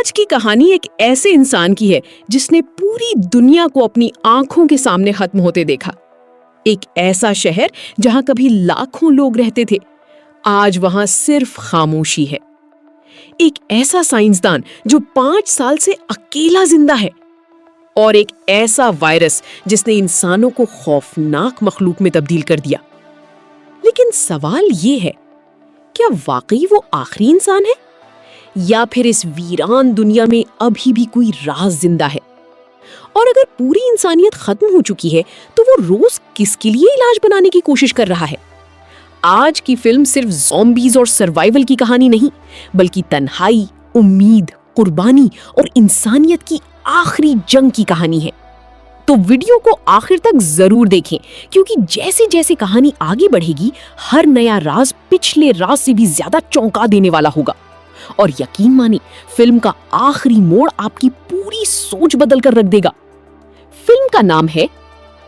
आज की कहानी एक ऐसे इंसान की है जिसने पूरी दुनिया को अपनी आंखों के सामने खत्म होते देखा। एक ऐसा शहर जहां कभी लाखों लोग रहते थे, आज वहां सिर्फ खामोशी है। एक ऐसा साइंसदान जो 5 साल से अकेला जिंदा है, और एक ऐसा वायरस जिसने इंसानों को खौफनाक मखलूक में तब्दील कर दिया। लेकिन सवाल ये है, क्या वाकई वो आखिरी इंसान है, या फिर इस वीरान दुनिया में अभी भी कोई राज जिंदा है? और अगर पूरी इंसानियत खत्म हो चुकी है, तो वो रोज किसके लिए इलाज बनाने की कोशिश कर रहा है? आज की फिल्म सिर्फ ज़ॉम्बीज और सर्वाइवल की कहानी नहीं, बल्कि तन्हाई, उम्मीद, कुर्बानी और इंसानियत की आखिरी जंग की कहानी है। तो वीडियो को आखिर तक जरूर देखें, क्योंकि जैसे जैसे कहानी आगे बढ़ेगी, हर नया राज पिछले राज से भी ज्यादा चौंका देने वाला होगा। और यकीन माने, फिल्म का आखिरी मोड़ आपकी पूरी सोच बदल कर रख देगा। फिल्म का नाम है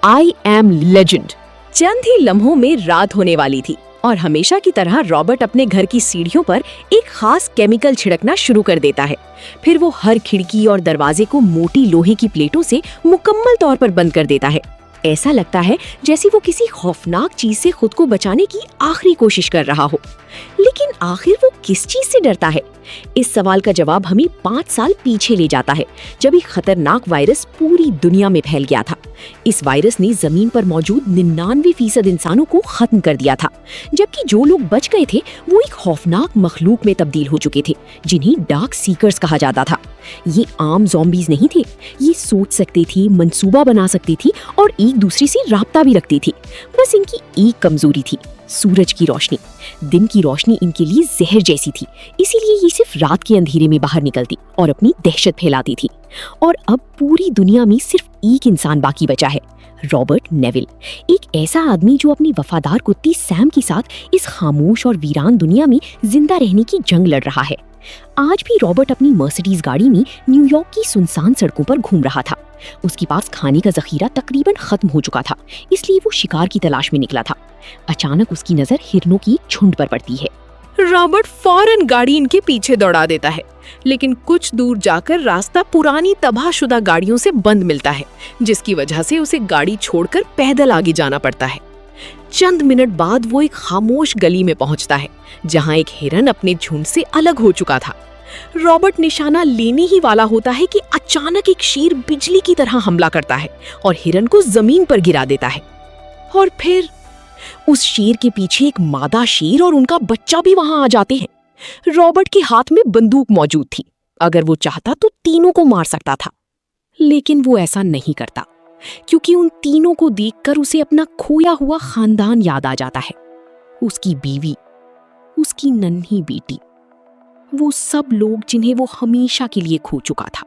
आई एम लेजेंड। चंद ही लम्हों में रात होने वाली थी और हमेशा की तरह रॉबर्ट अपने घर की सीढ़ियों पर एक खास केमिकल छिड़कना शुरू कर देता है। फिर वो हर खिड़की और दरवाजे को मोटी लोहे की प्लेटों से मुकम्मल तौर पर बंद कर देता है। ऐसा लगता है जैसे वो किसी खौफनाक चीज से खुद को बचाने की आखिरी कोशिश कर रहा हो। लेकिन आखिर वो किस चीज से डरता है? इस सवाल का जवाब हमें 5 साल पीछे ले जाता है, जब एक खतरनाक वायरस पूरी दुनिया में फैल गया था। इस वायरस ने जमीन पर मौजूद 99% इंसानों को खत्म कर दिया था, जबकि जो लोग बच गए थे वो एक खौफनाक मखलूक में तब्दील हो चुके थे, जिन्हें डार्क सीकर्स कहा जाता था। ये आम ज़ॉम्बीज नहीं थे, ये सोच सकती थी, मंसूबा बना सकती थी और एक दूसरे से राब्ता भी रखती थी। बस इनकी एक कमजोरी थी, सूरज की रोशनी। दिन की रोशनी इनके लिए जहर जैसी थी, इसीलिए ये सिर्फ रात के अंधेरे में बाहर निकलती और अपनी दहशत फैलाती थी। और अब पूरी दुनिया में सिर्फ एक इंसान बाकी बचा है, रॉबर्ट नेविल। एक ऐसा आदमी जो अपनी वफादार कुत्ती सैम के साथ इस खामोश और वीरान दुनिया में जिंदा रहने की जंग लड़ रहा है। आज भी रॉबर्ट अपनी मर्सिडीज गाड़ी में न्यूयॉर्क की सुनसान सड़कों पर घूम रहा था। उसके पास खाने का जखीरा तकरीबन खत्म हो चुका था, इसलिए वो शिकार की तलाश में निकला था। अचानक उसकी नजर हिरनों की झुंड पर पड़ती है। रॉबर्ट फौरन गाड़ी इनके पीछे दौड़ा देता है, लेकिन कुछ दूर जाकर रास्ता पुरानी तबाहशुदा गाड़ियों से बंद मिलता है, जिसकी वजह से उसे गाड़ी छोड़कर पैदल आगे जाना पड़ता है। चंद मिनट बाद वो एक खामोश गली में पहुंचता है, जहां एक हिरन अपने झुंड से अलग हो चुका था। रॉबर्ट निशाना लेने ही वाला होता है कि अचानक एक शेर बिजली की तरह हमला करता है और हिरन को जमीन पर गिरा देता है। और फिर उस शेर के पीछे एक मादा शेर और उनका बच्चा भी वहां आ जाते हैं। रॉबर्ट के हाथ में बंदूक मौजूद थी, अगर वो चाहता तो तीनों को मार सकता था, लेकिन वो ऐसा नहीं करता, क्योंकि उन तीनों को देखकर उसे अपना खोया हुआ खानदान याद आ जाता है। उसकी बीवी, उसकी नन्ही बेटी, वो सब लोग जिन्हें वो हमेशा के लिए खो चुका था।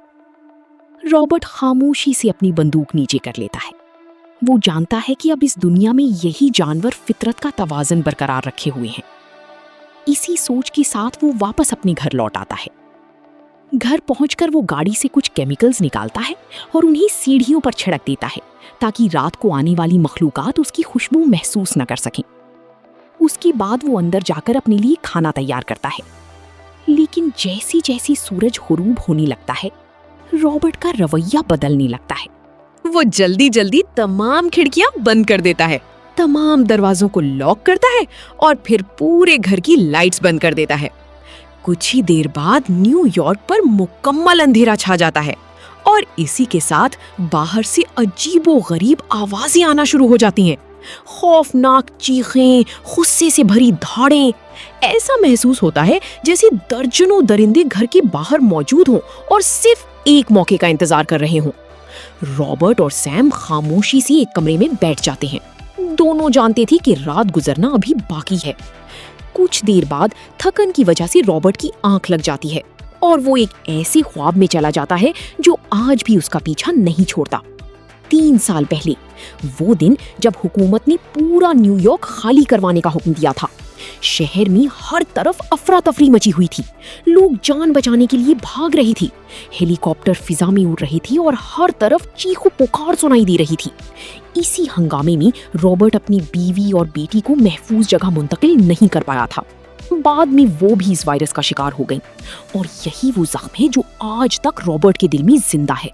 रॉबर्ट खामोशी से अपनी बंदूक नीचे कर लेता है। वो जानता है कि अब इस दुनिया में यही जानवर फितरत का तवाज़ुन बरकरार रखे हुए हैं। इसी सोच के साथ वो वापस अपने घर लौट आता है। घर पहुंचकर वो गाड़ी से कुछ केमिकल्स निकालता है और उन्हें सीढ़ियों पर छिड़क देता है, ताकि रात को आने वाली मखलूकात उसकी खुशबू महसूस न कर सकें। उसके बाद वो अंदर जाकर अपने लिए खाना तैयार करता है। लेकिन जैसी जैसी सूरज गुरूब होने लगता है, रॉबर्ट का रवैया बदलने लगता है। वो जल्दी जल्दी तमाम खिड़कियां बंद कर देता है, तमाम दरवाजों को लॉक करता है और फिर पूरे घर की लाइट्स बंद कर देता है। कुछ ही देर बाद न्यूयॉर्क पर मुकम्मल अंधेरा छा जाता है और इसी के साथ बाहर से अजीबोगरीब आवाजें आना शुरू हो जाती हैं। खौफनाक चीखें, गुस्से से भरी धाड़ें। ऐसा महसूस होता है जैसे दर्जनों दरिंदे घर के बाहर मौजूद हों और सिर्फ एक मौके का इंतजार कर रहे हों। रॉबर्ट और सैम खामोशी से एक कमरे में बैठ जाते हैं। दोनों जानते थे कि रात गुजरना अभी बाकी है। कुछ देर बाद थकन की वजह से रॉबर्ट की आंख लग जाती है और वो एक ऐसे ख्वाब में चला जाता है जो आज भी उसका पीछा नहीं छोड़ता। 3 साल पहले, वो दिन जब हुकूमत ने पूरा न्यूयॉर्क खाली करवाने का हुक्म दिया था। शहर में हर तरफ अफरा तफरी मची हुई थी। लोग जान बचाने के लिए भाग रही थी। हेलीकॉप्टर फिजा में उड़ रही थी और हर तरफ चीखों पुकार सुनाई दे रही थी। इसी हंगामे में रॉबर्ट अपनी बीवी और बेटी को महफूज जगह मुंतकिल नहीं कर पाया था। बाद में वो भी इस वायरस का शिकार हो गई और यही वो जख्म है जो आज तक रॉबर्ट के दिल में जिंदा है।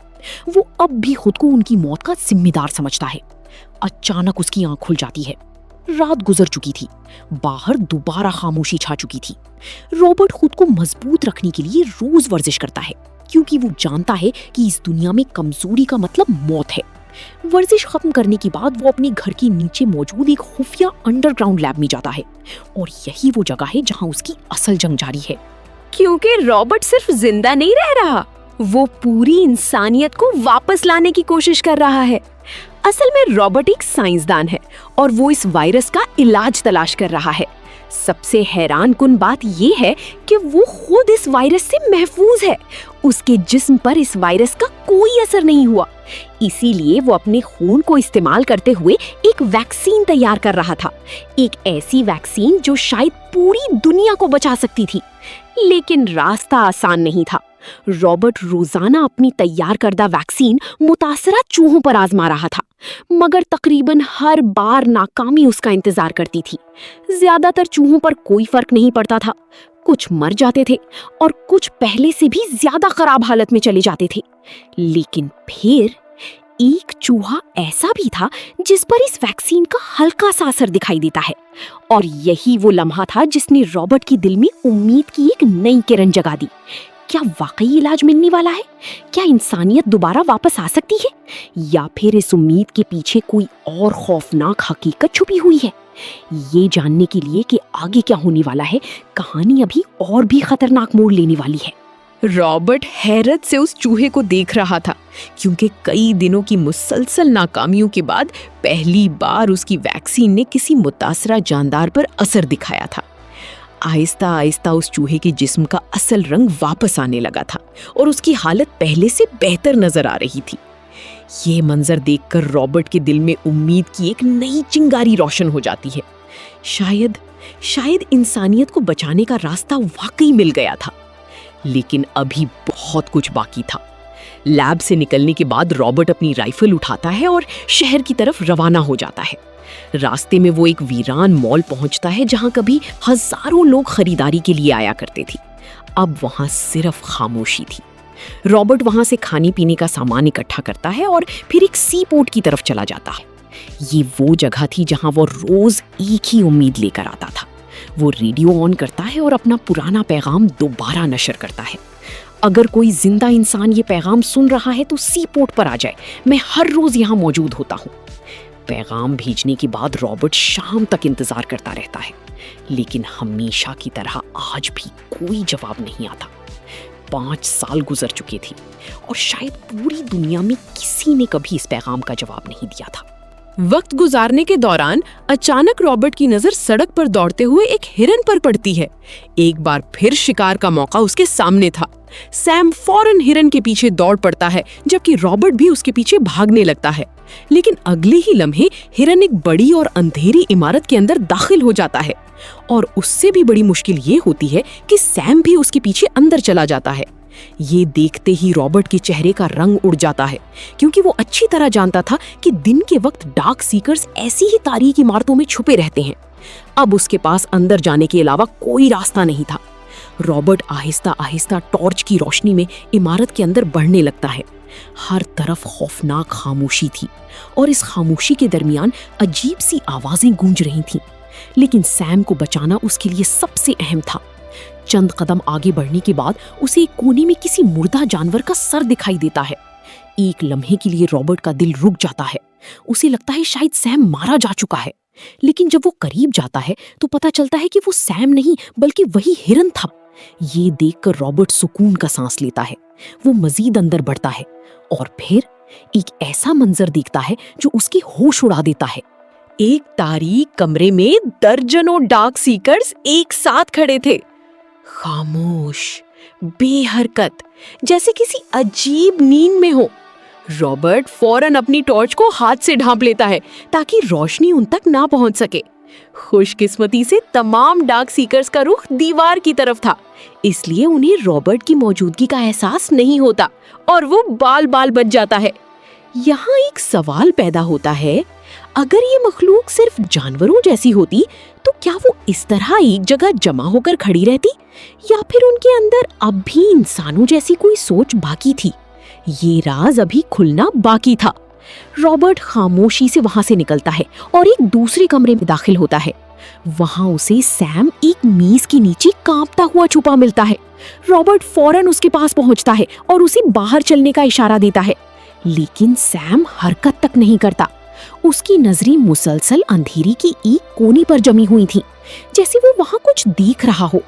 वो अब भी खुद को उनकी मौत का जिम्मेदार समझता है। अचानक उसकी आंख खुल जाती है। रात गुजर चुकी थी, बाहर दोबारा खामोशी छा चुकी थी। रॉबर्ट खुद को मजबूत रखने के लिए रोज वर्जिश करता है, क्योंकि वो जानता है कि इस दुनिया में कमजोरी का मतलब मौत है। वर्जिश खत्म करने के बाद वो अपने घर के नीचे मौजूद एक खुफिया अंडरग्राउंड लैब में जाता है और यही वो जगह है जहां उसकी असल जंग जारी है। क्योंकि रॉबर्ट सिर्फ जिंदा नहीं रह रहा, वो पूरी इंसानियत को वापस लाने की कोशिश कर रहा है। असल में रॉबर्ट एक साइंसदान है और वो इस वायरस का इलाज तलाश कर रहा है। सबसे हैरान कुन बात ये है कि वो खुद इस वायरस से महफूज है। उसके जिस्म पर इस वायरस का कोई असर नहीं हुआ, इसीलिए वो अपने खून को इस्तेमाल करते हुए एक वैक्सीन तैयार कर रहा था। एक ऐसी वैक्सीन जो शायद पूरी दुनिया को बचा सकती थी। लेकिन रास्ता आसान नहीं था। रॉबर्ट रोजाना अपनी तैयार करदा वैक्सीन मुतासरा चूहों पर आजमा रहा था, मगर तकरीबन हर बार नाकामी उसका इंतजार करती थी। ज्यादातर चूहों पर कोई फर्क नहीं पड़ता था। कुछ मर जाते थे और कुछ पहले से भी ज्यादा खराब हालत में चले जाते थे। लेकिन फिर एक चूहा ऐसा भी था जिस पर इस वैक्सीन का हल्का सा असर दिखाई देता है, और यही वो लम्हा था जिसने रॉबर्ट के दिल में उम्मीद की एक नई किरण जगा दी। क्या वाकई इलाज मिलने वाला है? क्या इंसानियत दोबारा वापस आ सकती है? या फिर इस उम्मीद के पीछे कोई और खौफनाक हकीकत छुपी हुई है? ये जानने के लिए कि आगे क्या होने वाला है, कहानी अभी और भी खतरनाक मोड़ लेने वाली है। रॉबर्ट हैरत से उस चूहे को देख रहा था, क्योंकि कई दिनों की मुसलसल नाकामियों के बाद पहली बार उसकी वैक्सीन ने किसी मुतासरा जानदार पर असर दिखाया था। आहिस्ता आहिस्ता उस चूहे के जिस्म का असल रंग वापस आने लगा था और उसकी हालत पहले से बेहतर नजर आ रही थी। ये मंजर देखकर रॉबर्ट के दिल में उम्मीद की एक नई चिंगारी रोशन हो जाती है। शायद इंसानियत को बचाने का रास्ता वाकई मिल गया था। लेकिन अभी बहुत कुछ बाकी था। लैब से निकलने के बाद रॉबर्ट अपनी राइफल उठाता है और शहर की तरफ रवाना हो जाता है। रास्ते में वो एक वीरान मॉल पहुंचता है जहां कभी हजारों लोग खरीदारी के लिए आया करते थे। अब वहां सिर्फ खामोशी थी। रॉबर्ट वहां से खाने पीने का सामान इकट्ठा करता है और फिर एक सी पोर्ट की तरफ चला जाता है। ये वो जगह थी जहां वो रोज एक ही उम्मीद लेकर आता था। वो रेडियो ऑन करता है और अपना पुराना पैगाम दोबारा नशर करता है। अगर कोई जिंदा इंसान ये पैगाम सुन रहा है तो सी पोर्ट पर आ जाए, मैं हर रोज यहाँ मौजूद होता हूँ। पैगाम भेजने के बाद रॉबर्ट शाम तक इंतजार करता रहता है, लेकिन हमेशा की तरह आज भी कोई जवाब नहीं आता। 5 साल गुजर चुके थे और शायद पूरी दुनिया में किसी ने कभी इस पैगाम का जवाब नहीं दिया था। वक्त गुजारने के दौरान अचानक रॉबर्ट की नजर सड़क पर दौड़ते हुए एक हिरन पर पड़ती है। एक बार फिर शिकार का मौका उसके सामने था। सैम फौरन हिरन के पीछे दौड़ पड़ता है, जबकि रॉबर्ट भी उसके पीछे भागने लगता है। लेकिन अगले ही लम्हे हिरन एक बड़ी और अंधेरी इमारत के अंदर दाखिल हो जाता है, और उससे भी बड़ी मुश्किल ये होती है कि सैम भी उसके पीछे अंदर चला जाता है। ये देखते ही रॉबर्ट के चेहरे का रंग उड़ जाता है, क्योंकि वो अच्छी तरह जानता था कि दिन के वक्त डार्क सीकर्स ऐसी ही तारीक इमारतों में छुपे रहते हैं। अब उसके पास अंदर जाने के अलावा कोई रास्ता नहीं था। रॉबर्ट आहिस्ता आहिस्ता टॉर्च की रोशनी में इमारत के अंदर बढ़ने लगता है। हर तरफ खौफनाक खामोशी थी और इस खामोशी के दरमियान अजीब सी आवाजें गूंज रही थीं। लेकिन सैम को बचाना उसके लिए सबसे अहम था। चंद कदम आगे बढ़ने के बाद उसे एक कोने में किसी मुर्दा जानवर का सर दिखाई देता है। एक लम्हे के लिए रॉबर्ट का दिल रुक जाता है। उसे लगता है शायद सैम मारा जा चुका है, लेकिन जब वो करीब जाता है तो पता चलता है कि वो सैम नहीं बल्कि वही हिरन था। ये देखकर रॉबर्ट सुकून का सांस लेता है। वो मजीद अंदर बढ़ता है और फिर एक ऐसा मंजर देखता है जो उसके होश उड़ा देता है। एक तारीक कमरे में दर्जनों डार्क सीकर्स एक साथ खड़े थे, खामोश, बेहरकत, जैसे किसी अजीब नींद में हो। रॉबर्ट फौरन अपनी टॉर्च को हाथ से ढांप लेता है ताकि रोशनी उन तक ना पहुंच सके। खुशकिस्मती से तमाम डार्क सीकर्स का रुख दीवार की तरफ था, इसलिए उन्हें रॉबर्ट की मौजूदगी का एहसास नहीं होता और वो बाल बाल बच जाता है। यहाँ एक सवाल पैदा होता है, अगर ये मखलूक सिर्फ जानवरों जैसी होती तो क्या वो इस तरह एक जगह जमा होकर खड़ी रहती, या फिर उनके अंदर अब भी इंसानों जैसी कोई सोच बाकी थी? ये राज अभी खुलना बाकी था। रॉबर्ट खामोशी से वहां से निकलता है और एक दूसरे कमरे में दाखिल होता है। वहां उसे सैम एक मेज के नीचे कांपता हुआ छुपा मिलता है। रॉबर्ट फौरन उसके पास पहुंचता है और उसे बाहर चलने का इशारा देता है, लेकिन सैम हरकत तक नहीं करता। उसकी नजरें मुसलसल अंधेरी की एक कोने पर जमी हुई थीं, जैसे वो वहां कुछ देख रहा हो।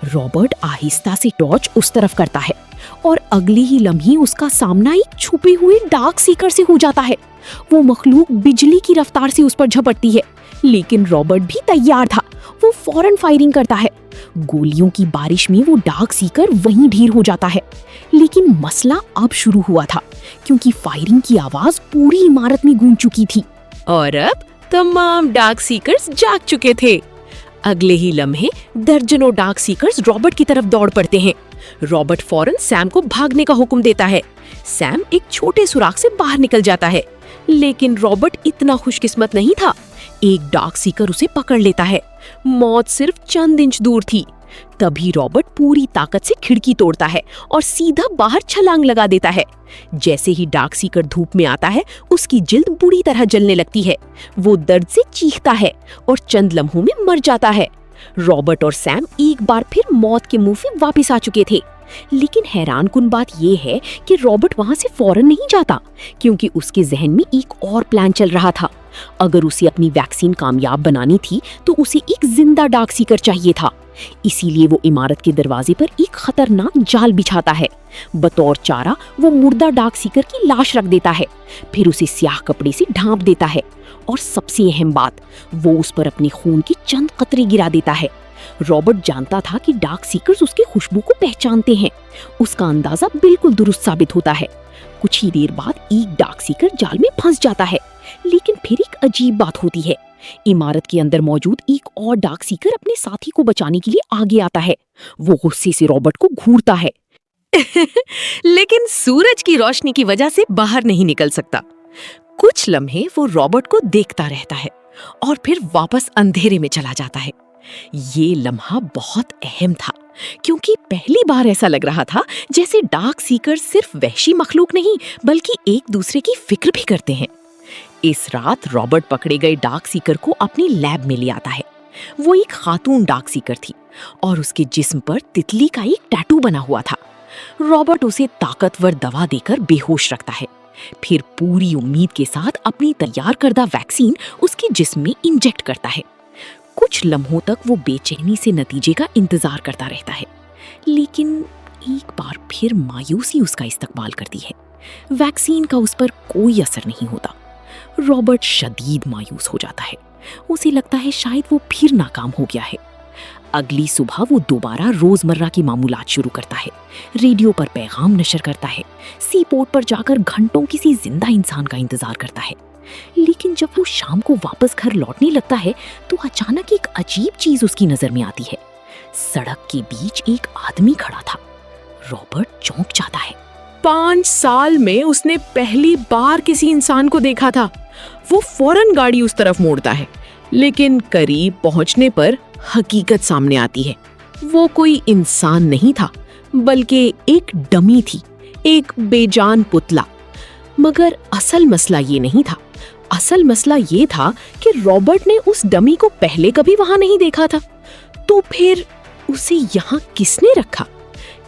रॉबर्ट आहिस्ता से टॉर्च उस तरफ करता है और अगले ही लम्हे उसका सामना एक छुपे हुए डार्क सीकर से हो जाता है। वो मखलूक बिजली की रफ्तार से उस पर झपटती है, लेकिन रॉबर्ट भी तैयार था। वो फौरन फायरिंग करता है। गोलियों की बारिश में वो डार्क सीकर वहीं ढेर हो जाता है। लेकिन मसला अब शुरू हुआ था, क्योंकि फायरिंग की आवाज पूरी इमारत में गूंज चुकी थी। और अब तमाम डार्क सीकर्स जाग चुके थे। अगले ही लम्हे दर्जनों डार्क सीकर्स रॉबर्ट की तरफ दौड़ पड़ते हैं। रॉबर्ट फौरन सैम को भागने का हुक्म देता है। सैम एक छोटे सुराख से बाहर निकल जाता है, लेकिन रॉबर्ट इतना खुशकिस्मत नहीं था। एक डार्क सीकर उसे पकड़ लेता है। मौत सिर्फ चंद इंच दूर थी। तभी रॉबर्ट पूरी ताकत से खिड़की तोड़ता है और सीधा बाहर छलांग लगा देता है। जैसे ही डार्क सीकर धूप में आता है, उसकी जिल्द बुरी तरह जलने लगती है। वो दर्द से चीखता है और चंद लम्हों में मर जाता है। रॉबर्ट और सैम एक बार फिर मौत के मुंह में वापस आ चुके थे। लेकिन हैरानकुन बात यह है कि रॉबर्ट वहां से फौरन नहीं जाता, क्योंकि उसके जहन में एक और प्लान चल रहा था। अगर उसे अपनी वैक्सीन कामयाब बनानी थी तो उसे एक जिंदा डार्क सीकर चाहिए था। इसीलिए वो इमारत के दरवाजे पर एक खतरनाक जाल बिछाता है। बतौर चारा वो मुर्दा डार्क सीकर की लाश रख देता है, फिर उसे स्याह कपड़े से ढांप देता है और सबसे अहम बात, वो उस पर अपने खून के चंद कतरे गिरा देता है। रॉबर्ट जानता था कि डार्क सीकर्स उसकी खुशबू को पहचानते हैं। उसका अंदाजा बिल्कुल दुरुस्त साबित होता है। कुछ ही देर बाद एक डार्क सीकर जाल में फंस जाता है, लेकिन फिर एक अजीब बात होती है। इमारत के अंदर मौजूद एक और डार्क सीकर अपने साथी को बचाने के लिए आगे आता है। वो गुस्से से रॉबर्ट को घूरता है, लेकिन सूरज की रोशनी की वजह से बाहर नहीं निकल सकता। कुछ लम्हे वो रॉबर्ट को देखता रहता है और फिर वापस अंधेरे में चला जाता है। ये लम्हा बहुत अहम था, क्योंकि पहली बार ऐसा लग रहा था जैसे डार्क सीकर सिर्फ वहशी मखलूक नहीं, बल्कि एक दूसरे की फिक्र भी करते हैं। इस रात रॉबर्ट पकड़े गए डार्क सीकर को अपनी लैब में ले आता है। वो एक खातून डार्क सीकर थी और उसके जिस्म पर तितली का एक टैटू बना हुआ था। रॉबर्ट उसे ताकतवर दवा देकर बेहोश रखता है, फिर पूरी उम्मीद के साथ अपनी तैयार करदा वैक्सीन उसके जिस्म में इंजेक्ट करता है। कुछ लम्हों तक वो बेचैनी से नतीजे का इंतजार करता रहता है, लेकिन एक बार फिर मायूसी उसका इस्तकबाल करती है। वैक्सीन का उस पर कोई असर नहीं होता। रॉबर्ट शदीद मायूस हो जाता है। उसे लगता है शायद वो फिर नाकाम हो गया है। अगली सुबह वो दोबारा रोजमर्रा की मामूलात शुरू करता है। रेडियो पर पैगाम नशर करता है, सी पोर्ट पर जाकर घंटों किसी जिंदा इंसान का इंतजार करता है। लेकिन जब वो शाम को वापस घर लौटने लगता है तो अचानक एक अजीब चीज उसकी नजर में आती है। सड़क के बीच एक आदमी खड़ा था। रॉबर्ट चौंक जाता है। 5 साल में उसने पहली बार किसी इंसान को देखा था। वो फौरन गाड़ी उस तरफ मोड़ता है, लेकिन करीब पहुंचने पर हकीकत सामने आती है। वो कोई इंसान नहीं था, बल्कि एक डमी थी, एक बेजान पुतला। मगर असल मसला ये नहीं था। असल मसला ये था कि रॉबर्ट ने उस डमी को पहले कभी वहां नहीं देखा था। तो फिर उसे यहाँ किसने रखा?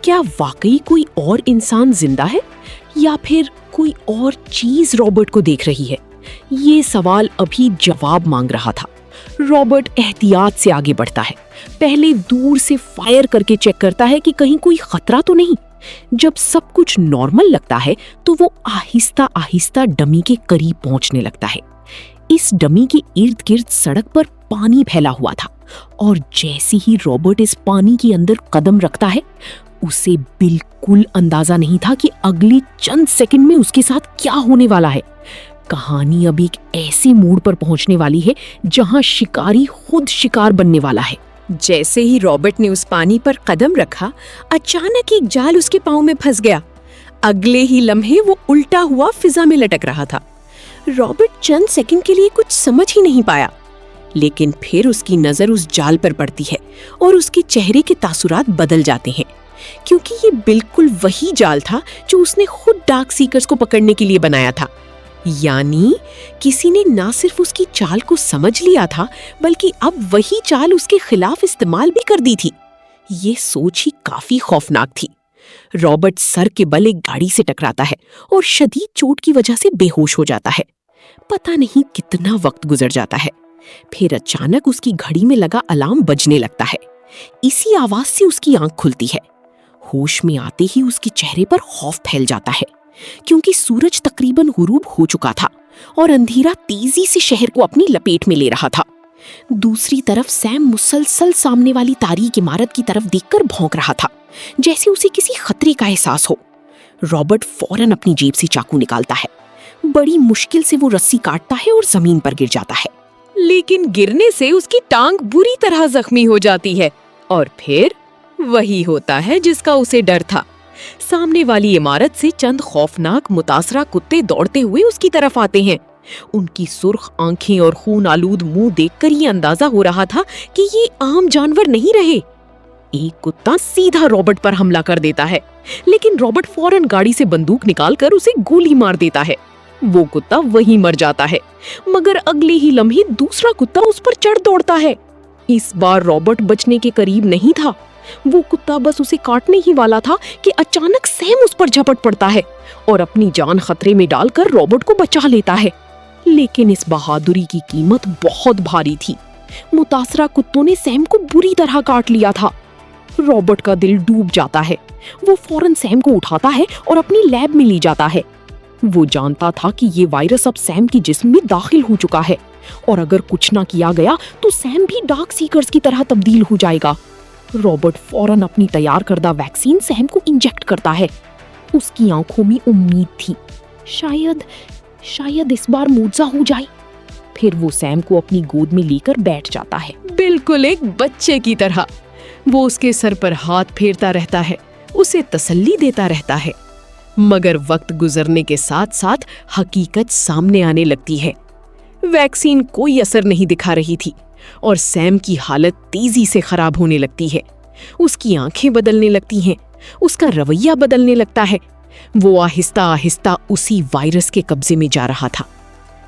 क्या वाकई कोई और इंसान जिंदा है, या फिर कोई और चीज रॉबर्ट को देख रही है? ये सवाल अभी जवाब मांग रहा था। रॉबर्ट एहतियात से आगे बढ़ता है। पहले दूर से फायर करके चेक करता है कि कहीं कोई खतरा तो नहीं। जब सब कुछ नॉर्मल लगता है तो वो आहिस्ता आहिस्ता डमी के करीब पहुंचने लगता है। इस डमी के इर्द गिर्द सड़क पर पानी फैला हुआ था, और जैसे ही रॉबर्ट इस पानी के अंदर कदम रखता है, उसे बिल्कुल अंदाजा नहीं था कि अगले चंद सेकंड में उसके साथ क्या होने वाला है। कहानी अब एक ऐसे मोड़ पर पहुंचने वाली है जहां शिकारी खुद शिकार बनने वाला है। जैसे ही रॉबर्ट ने उस पानी पर कदम रखा, अचानक एक जाल उसके पांव में फंस गया। अगले ही लम्हे वो उल्टा हुआ फिजा में लटक रहा था। रॉबर्ट चंद सेकंड के लिए कुछ समझ ही नहीं पाया, लेकिन फिर उसकी नजर उस जाल पर पड़ती है और उसके चेहरे के तासुरात बदल जाते हैं, क्योंकि ये बिल्कुल वही जाल था जो उसने खुद डार्क सीकर्स को पकड़ने के लिए बनाया था। यानी किसी ने ना सिर्फ उसकी चाल को समझ लिया था, बल्कि अब वही चाल उसके खिलाफ इस्तेमाल भी कर दी थी। ये सोच ही काफी खौफनाक थी। रॉबर्ट सर के बल एक गाड़ी से टकराता है और शदीद चोट की वजह से बेहोश हो जाता है। पता नहीं कितना वक्त गुजर जाता है। फिर अचानक उसकी घड़ी में लगा अलार्म बजने लगता है। इसी आवाज से उसकी आंख खुलती है। होश में आते ही उसके चेहरे पर खौफ फैल जाता है, क्योंकि सूरज तकरीबन गुरूब हो चुका था और अंधेरा तेजी से शहर को अपनी लपेट में ले रहा था। दूसरी तरफ सैम मुसलसल सामने वाली तारीक इमारत की तरफ देखकर भौंक रहा था, जैसे उसे किसी खतरे का एहसास हो। रॉबर्ट फौरन अपनी जेब से चाकू निकालता है। बड़ी मुश्किल से वो रस्सी काटता है और जमीन पर गिर जाता है, लेकिन गिरने से उसकी टांग बुरी तरह जख्मी हो जाती है। और फिर वही होता है जिसका उसे डर था। सामने वाली इमारत से चंद खौफनाक मुतासरा कुत्ते दौड़ते हुए उसकी तरफ आते हैं। उनकी सुर्ख आंखें और खून आलूद मुंह देखकर ये अंदाजा हो रहा था कि ये आम जानवर नहीं रहे। एक कुत्ता सीधा रॉबर्ट पर हमला कर देता है, लेकिन रॉबर्ट फौरन गाड़ी से बंदूक निकालकर उसे गोली मार देता है। वो कुत्ता वहीं मर जाता है, मगर अगले ही लम्हे दूसरा कुत्ता उस पर चढ़ दौड़ता है। इस बार रॉबर्ट बचने के करीब नहीं था। वो कुत्ता बस उसे काटने ही वाला था कि अचानक सैम उस पर झपट पड़ता है और अपनी जान खतरे में डालकर रॉबर्ट को बचा लेता है। लेकिन इस बहादुरी की कीमत बहुत भारी थी। मुतासरा कुत्तों ने सैम को बुरी तरह काट लिया था। रॉबर्ट का दिल डूब जाता है। वो फौरन सैम को उठाता है और अपनी लैब में ले जाता है। वो जानता था कि ये वायरस अब सैम की जिस्म में दाखिल हो चुका है और अगर कुछ ना किया गया तो सैम भी डार्क सीकर्स की तरह तब्दील हो जाएगा। रॉबर्ट फौरन अपनी तैयार करदा वैक्सीन सैम को इंजेक्ट करता है। उसकी आंखों में उम्मीद थी, शायद इस बार मुआवजा हो जाए। फिर वो सैम को अपनी गोद में लेकर बैठ जाता है, बिल्कुल एक बच्चे की तरह। वो उसके सर पर हाथ फेरता रहता है, उसे तसल्ली देता रहता है। मगर वक्त गुजरने के साथ साथ हकीकत सामने आने लगती है। वैक्सीन कोई असर नहीं दिखा रही थी और सैम की हालत तेजी से खराब होने लगती है। उसकी आंखें बदलने लगती हैं, उसका रवैया बदलने लगता है। वो आहिस्ता आहिस्ता उसी वायरस के कब्जे में जा रहा था।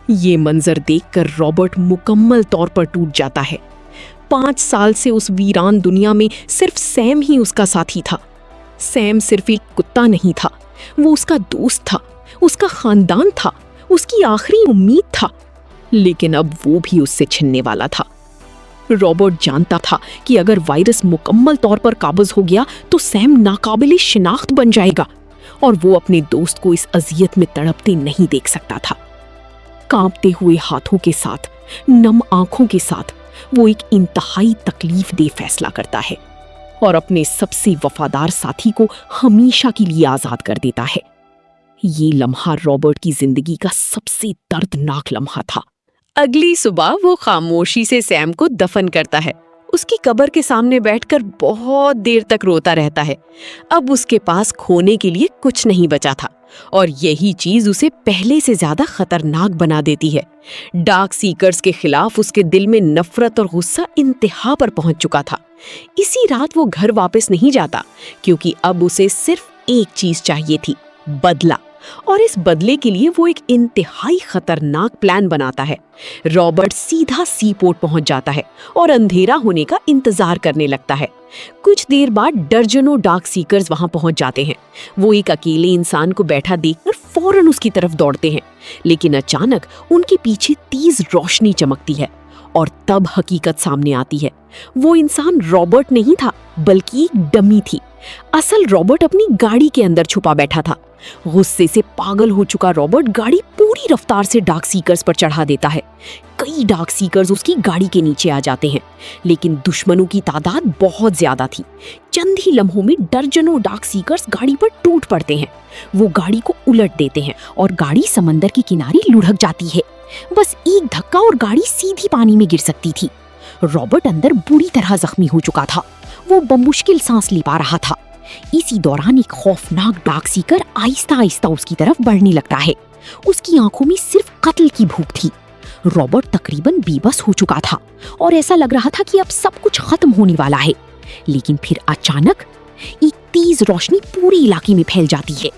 ये मंजर देखकर रॉबर्ट मुकम्मल तौर पर टूट जाता है। 5 साल से उस वीरान दुनिया में सिर्फ सैम ही उसका साथी था। सैम सिर्फ एक कुत्ता नहीं था, वो उसका दोस्त था, उसका खानदान था, उसकी आखिरी उम्मीद था। लेकिन अब वो भी उससे छिनने वाला था। रॉबर्ट जानता था कि अगर वायरस मुकम्मल तौर पर काबज हो गया तो सैम नाकाबिले शिनाख्त बन जाएगा और वो अपने दोस्त को इस अजियत में तड़पते नहीं देख सकता था। कांपते हुए हाथों के साथ, नम आंखों के साथ वो एक इंतहाई तकलीफदेह फैसला करता है और अपने सबसे वफादार साथी को हमेशा के लिए आजाद कर देता है। ये लम्हा रॉबर्ट की जिंदगी का सबसे दर्दनाक लम्हा था। अगली सुबह वो खामोशी से सैम को दफन करता है। उसकी कब्र के सामने बैठकर बहुत देर तक रोता रहता है। अब उसके पास खोने के लिए कुछ नहीं बचा था और यही चीज उसे पहले से ज्यादा खतरनाक बना देती है। डार्क सीकर्स के खिलाफ उसके दिल में नफरत और गुस्सा इंतहा पर पहुंच चुका था। इसी रात वो घर वापस नहीं जाता, क्योंकि अब उसे सिर्फ एक चीज चाहिए थी, बदला। और इस बदले के लिए वो एक इंतहाई खतरनाक प्लान बनाता है। रॉबर्ट सीधा सी पोर्ट पहुंच जाता है और अंधेरा होने का इंतजार करने लगता है। कुछ देर बाद दर्जनों डार्क सीकर्स वहां पहुंच जाते हैं। वो एक अकेले इंसान को बैठा देखकर फौरन उसकी तरफ दौड़ते हैं, लेकिन अचानक उनके पीछे तेज रोशनी चमकती है और तब हकीकत सामने आती है। वो इंसान रॉबर्ट नहीं था, बल्कि एक डमी थी। असल रॉबर्ट अपनी गाड़ी के अंदर छुपा बैठा था। गुस्से से पागल हो चुका रॉबर्ट गाड़ी पूरी रफ्तार से डार्क सीकर्स पर चढ़ा देता है। कई डार्क सीकर्स उसकी गाड़ी के नीचे आ जाते हैं, लेकिन दुश्मनों की तादाद बहुत ज्यादा थी। चंद ही लम्हों में दर्जनों डार्क सीकर्स गाड़ी पर टूट पड़ते हैं। वो गाड़ी को उलट देते हैं और गाड़ी समंदर के किनारे लुढ़क जाती है। बस एक धक्का और गाड़ी सीधी पानी में गिर सकती थी। रॉबर्ट अंदर बुरी तरह जख्मी हो चुका था। वो बमुश्किल सांस ले पा रहा था। इसी दौरान एक खौफनाक डार्क सीकर आहिस्ता आहिस्ता उसकी तरफ बढ़ने लगता है। उसकी आंखों में सिर्फ कत्ल की भूख थी। रॉबर्ट तकरीबन बेबस हो चुका था और ऐसा लग रहा था कि अब सब कुछ खत्म होने वाला है। लेकिन फिर अचानक एक तेज रोशनी पूरे इलाके में फैल जाती है।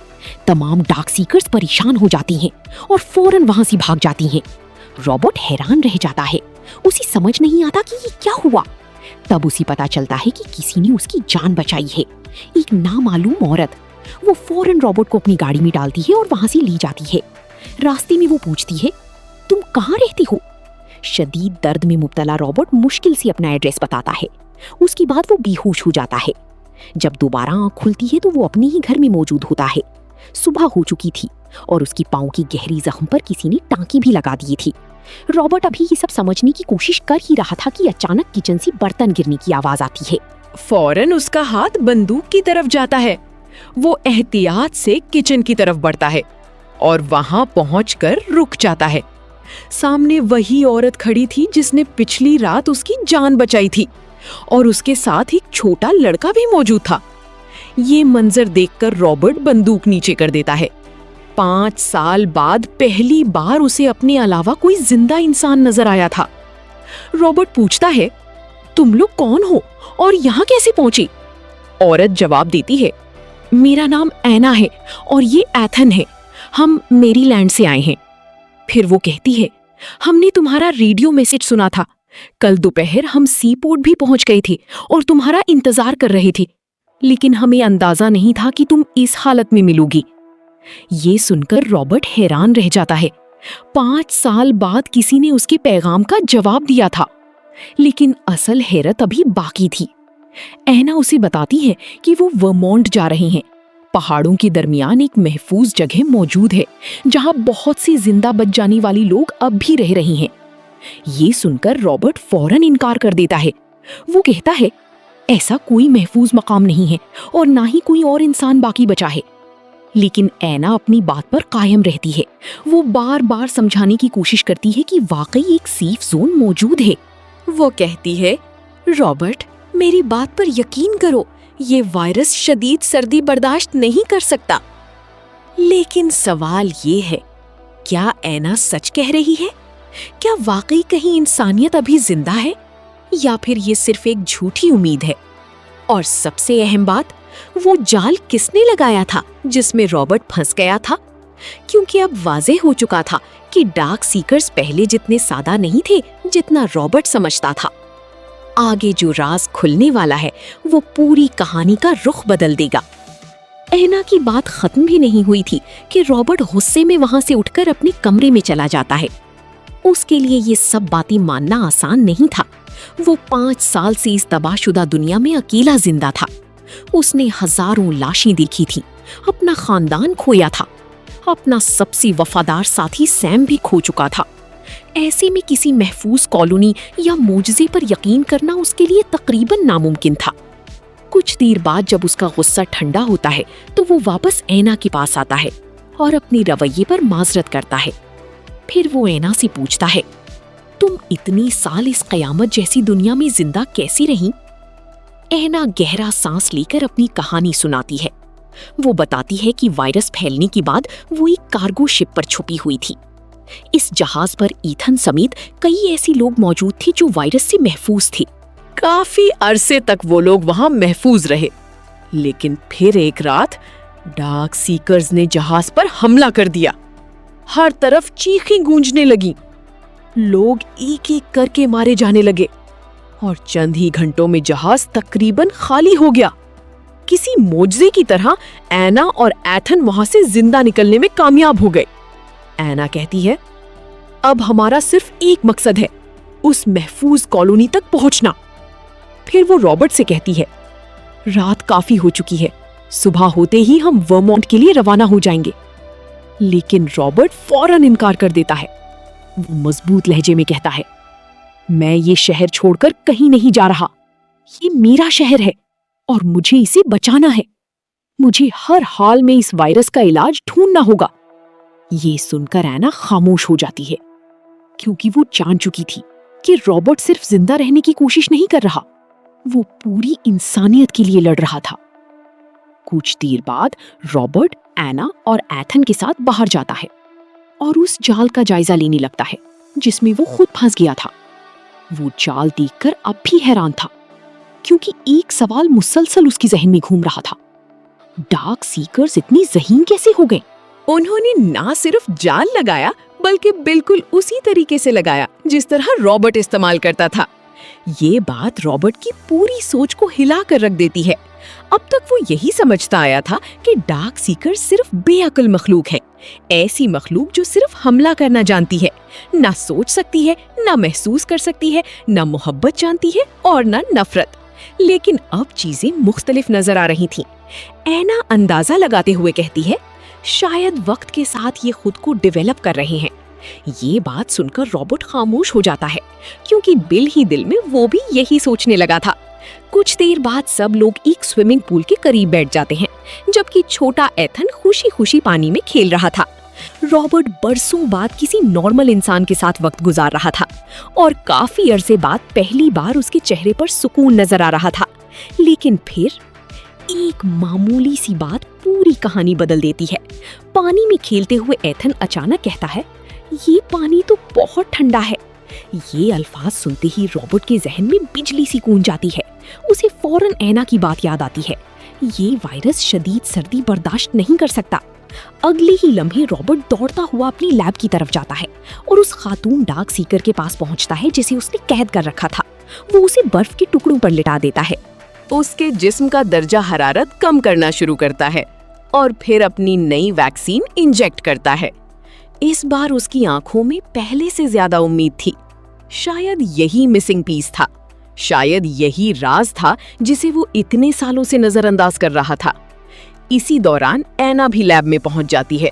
तमाम डार्क सीकर्स परेशान हो जाती हैं और फौरन वहां से भाग जाती हैं। रॉबर्ट हैरान रह जाता है, उसे समझ नहीं आता कि ये क्या हुआ। तब उसे पता चलता है कि किसी ने उसकी जान बचाई है, एक नामालूम औरत। वो फौरन रॉबर्ट को अपनी गाड़ी में डालती है और वहां से ले जाती है। रास्ते में वो पूछती है, तुम कहाँ रहते हो? शदीद दर्द में मुब्तला रॉबर्ट मुश्किल से अपना एड्रेस बताता है। उसके बाद वो बेहोश हो जाता है। जब दोबारा आंख खुलती है तो वो अपने ही घर में मौजूद होता है। सुबह हो चुकी थी और उसकी पांव की गहरी जख्म पर किसी ने टांकी भी लगा दी थी। रॉबर्ट अभी ये सब समझने की कोशिश कर ही रहा था कि अचानक किचन से बर्तन गिरने की आवाज आती है। फौरन उसका हाथ बंदूक की तरफ जाता है। वो एहतियात से किचन की तरफ बढ़ता है और वहां पहुंचकर रुक जाता है। सामने वही औरत खड़ी थी जिसने पिछली रात उसकी जान बचाई थी और उसके साथ एक छोटा लड़का भी मौजूद था। ये मंजर देखकर रॉबर्ट बंदूक नीचे कर देता है। 5 साल बाद पहली बार उसे अपने अलावा कोई जिंदा इंसान नजर आया था। रॉबर्ट पूछता है, तुम लोग कौन हो और यहाँ कैसे पहुंची? औरत जवाब देती है, मेरा नाम ऐना है और ये एथन है। हम मेरीलैंड से आए हैं। फिर वो कहती है, हमने तुम्हारा रेडियो मैसेज सुना था। कल दोपहर हम सी पोर्ट भी पहुंच गए थे और तुम्हारा इंतजार कर रहे थे, लेकिन हमें अंदाजा नहीं था कि तुम इस हालत में मिलोगी। ये सुनकर रॉबर्ट हैरान रह जाता है। 5 साल बाद किसी ने उसके पैगाम का जवाब दिया था, लेकिन असल हैरत अभी बाकी थी। ऐना उसे बताती है कि वो वर्मोंट जा रहे हैं। पहाड़ों के दरमियान एक महफूज जगह मौजूद है जहां बहुत सी जिंदा बच जाने वाली लोग अब भी रह रही हैं। ये सुनकर रॉबर्ट फौरन इनकार कर देता है। वो कहता है, ऐसा कोई महफूज मकाम नहीं है और ना ही कोई और इंसान बाकी बचा है। लेकिन ऐना अपनी बात पर कायम रहती है। वो बार बार समझाने की कोशिश करती है कि वाकई एक सेफ जोन मौजूद है। वो कहती है, रॉबर्ट, मेरी बात पर यकीन करो, ये वायरस शदीद सर्दी बर्दाश्त नहीं कर सकता। लेकिन सवाल ये है, क्या ऐना सच कह रही है? क्या वाकई कहीं इंसानियत अभी जिंदा है या फिर ये सिर्फ एक झूठी उम्मीद है? और सबसे अहम बात, वो जाल किसने लगाया था जिसमें रॉबर्ट फंस गया था? क्योंकि अब वाज़ेह हो चुका था कि डार्क सीकर्स पहले जितने सादा नहीं थे जितना रॉबर्ट समझता था। आगे जो राज खुलने वाला है वो पूरी कहानी का रुख बदल देगा। ऐना की बात खत्म भी नहीं हुई थी कि रॉबर्ट गुस्से में वहां से उठकर अपने कमरे में चला जाता है। उसके लिए ये सब बातें मानना आसान नहीं था। वो 5 साल से इस तबाहशुदा दुनिया में अकेला जिंदा था। उसने हजारों लाशें देखी थी, अपना खानदान खोया था, अपना सबसे वफादार साथी सैम भी खो चुका था। ऐसे में किसी महफूज कॉलोनी या मोजज़े पर यकीन करना उसके लिए तकरीबन नामुमकिन था। कुछ देर बाद जब उसका गुस्सा ठंडा होता है तो वो वापस ऐना के पास आता है और अपने रवैये पर माजरत करता है। फिर वो ऐना से पूछता है, तुम इतनी साल इस कयामत जैसी दुनिया में जिंदा कैसी रहीं? ऐना गहरा सांस लेकर अपनी कहानी सुनाती है। वो बताती है कि वायरस फैलने के बाद वो एक कार्गो शिप पर छुपी हुई थी। इस जहाज पर ईथन समेत कई ऐसी लोग मौजूद थे जो वायरस से महफूज थे। काफी अरसे तक वो लोग वहां महफूज रहे, लेकिन फिर एक रात डार्क सीकर्स ने जहाज पर हमला कर दिया। हर तरफ चीखें गूंजने लगी, लोग एक एक करके मारे जाने लगे और चंद ही घंटों में जहाज तकरीबन खाली हो गया। किसी मोजज़े की तरह ऐना और एथन वहां से जिंदा निकलने में कामयाब हो गए। ऐना कहती है, अब हमारा सिर्फ एक मकसद है, उस महफूज कॉलोनी तक पहुंचना। फिर वो रॉबर्ट से कहती है, रात काफी हो चुकी है, सुबह होते ही हम वर्मोंट के लिए रवाना हो जाएंगे। लेकिन रॉबर्ट फौरन इनकार कर देता है। वो मजबूत लहजे में कहता है, मैं ये शहर छोड़कर कहीं नहीं जा रहा। ये मेरा शहर है और मुझे इसे बचाना है। मुझे हर हाल में इस वायरस का इलाज ढूंढना होगा। ये सुनकर ऐना खामोश हो जाती है, क्योंकि वो जान चुकी थी कि रॉबर्ट सिर्फ जिंदा रहने की कोशिश नहीं कर रहा, वो पूरी इंसानियत के लिए लड़ रहा था। कुछ देर बाद रॉबर्ट ऐना और एथन के साथ बाहर जाता है। और उस जाल का जायजा लेने लगता है जिसमें वो खुद फंस गया था। वो जाल देखकर अब भी हैरान था, क्योंकि एक सवाल मुसलसल उसके जहन में घूम रहा था। डार्क सीकर्स इतनी ज़हीन कैसे हो गए? उन्होंने ना सिर्फ जाल लगाया बल्कि बिल्कुल उसी तरीके से लगाया जिस तरह रॉबर्ट इस्तेमाल करता था। ये बात रॉबर्ट की पूरी सोच को हिला कर रख देती है। अब तक वो यही समझता आया था कि डार्क सीकर सिर्फ बेअक्ल मखलूक है, ऐसी मखलूक जो सिर्फ हमला करना जानती है, ना सोच सकती है, ना महसूस कर सकती है, ना मोहब्बत जानती है और ना नफरत। लेकिन अब चीजें मुख्तलिफ नजर आ रही थीं। ऐना अंदाजा लगाते हुए कहती है, शायद वक्त के साथ ये खुद को डेवलप कर रहे हैं। ये बात सुनकर रॉबर्ट खामोश हो जाता है, क्योंकि दिल ही दिल में वो भी यही सोचने लगा था। कुछ देर बाद सब लोग एक स्विमिंग पूल के करीब बैठ जाते हैं, जबकि छोटा एथन खुशी खुशी पानी में खेल रहा था। रॉबर्ट बरसों बाद किसी नॉर्मल इंसान के साथ वक्त गुजार रहा था और काफी अरसे बाद पहली बार उसके चेहरे पर सुकून नजर आ रहा था। लेकिन फिर एक मामूली सी बात पूरी कहानी बदल देती है। पानी में खेलते हुए एथन अचानक कहता है, ये पानी तो बहुत ठंडा है। ये अल्फाज सुनते ही रॉबर्ट के जहन में बिजली सी गूंज जाती है। उसे फौरन ऐना की बात याद आती है। ये वायरस शदीद सर्दी बर्दाश्त नहीं कर सकता। अगले ही लम्हे रॉबर्ट दौड़ता हुआ अपनी लैब की तरफ जाता है और उस खातून डार्क सीकर के पास पहुंचता है जिसे उसने कैद कर रखा था। वो उसे बर्फ के टुकड़ों पर लिटा देता है, उसके जिस्म का दर्जा हरारत कम करना शुरू करता है और फिर अपनी नई वैक्सीन इंजेक्ट करता है। इस बार उसकी आंखों में पहले से ज्यादा उम्मीद थी। शायद यही मिसिंग पीस था, शायद यही राज था जिसे वो इतने सालों से नजरअंदाज कर रहा था। इसी दौरान ऐना भी लैब में पहुंच जाती है।